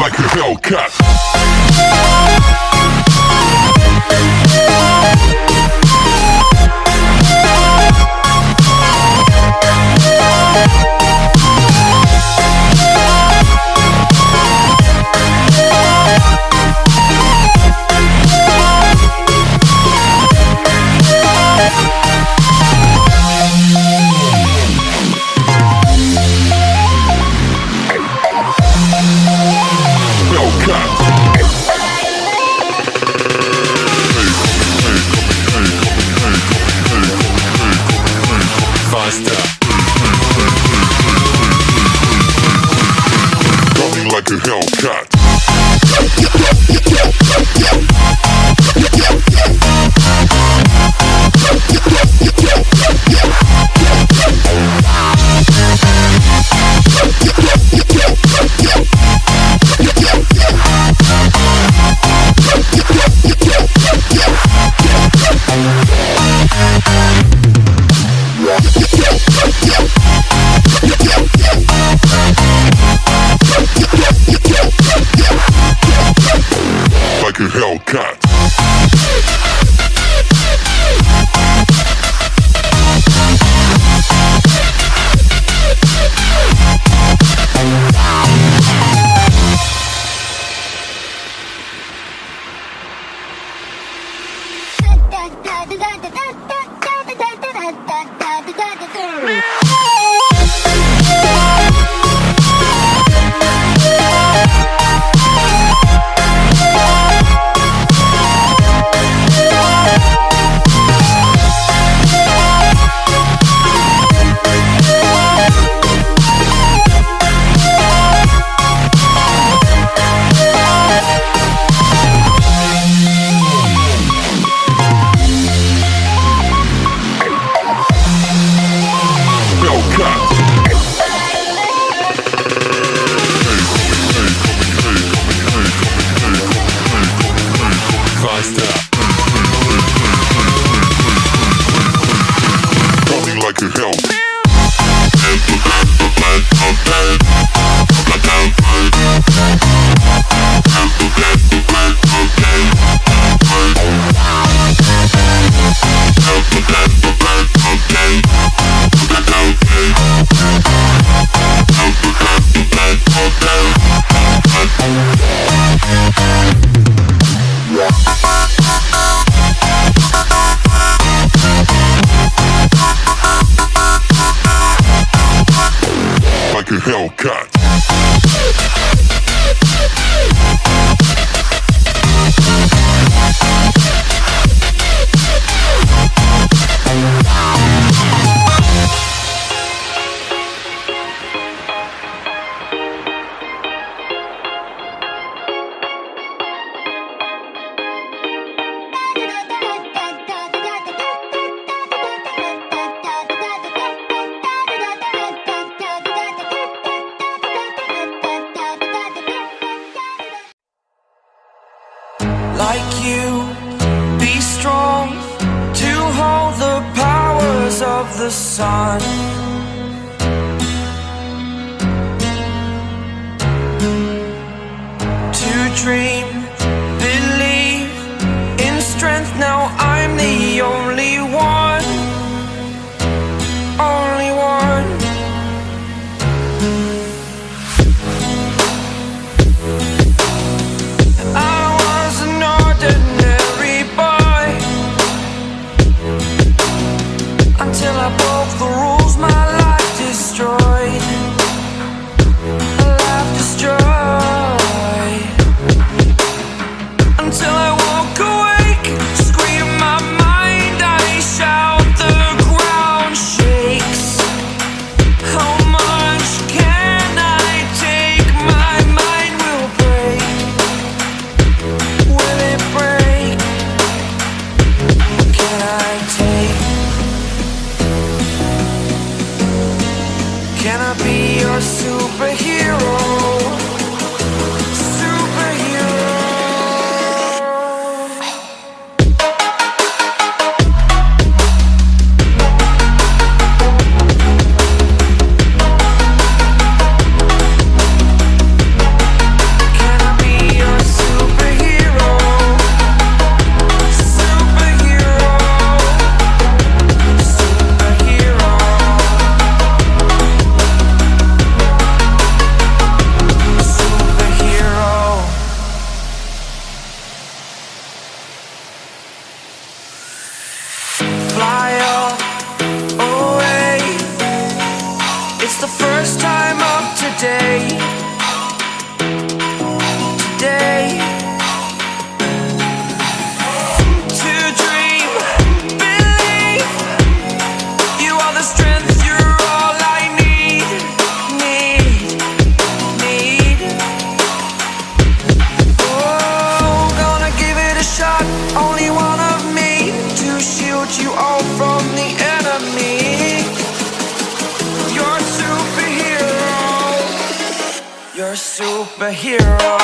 like a Hellcat. Like a Hellcat. Like a Hellcat. Like a hell. Like a Hellcat. Like you, be strong to hold the powers of the sun. To dream, believe in strength. Now I'm the only one, only one. Until I broke the rules, my life destroyed. Life destroyed. Until I walk awake, scream my mind, I shout, the ground shakes. How much can I take? My mind will break. Will it break? Can I take? Can I be your superhero? Superhero. Can first time of today. Today. To dream, believe. You are the strength, you're all I need. Oh, gonna give it a shot. Only one of me to shield you all from the enemy. You're a superhero. You're a superhero.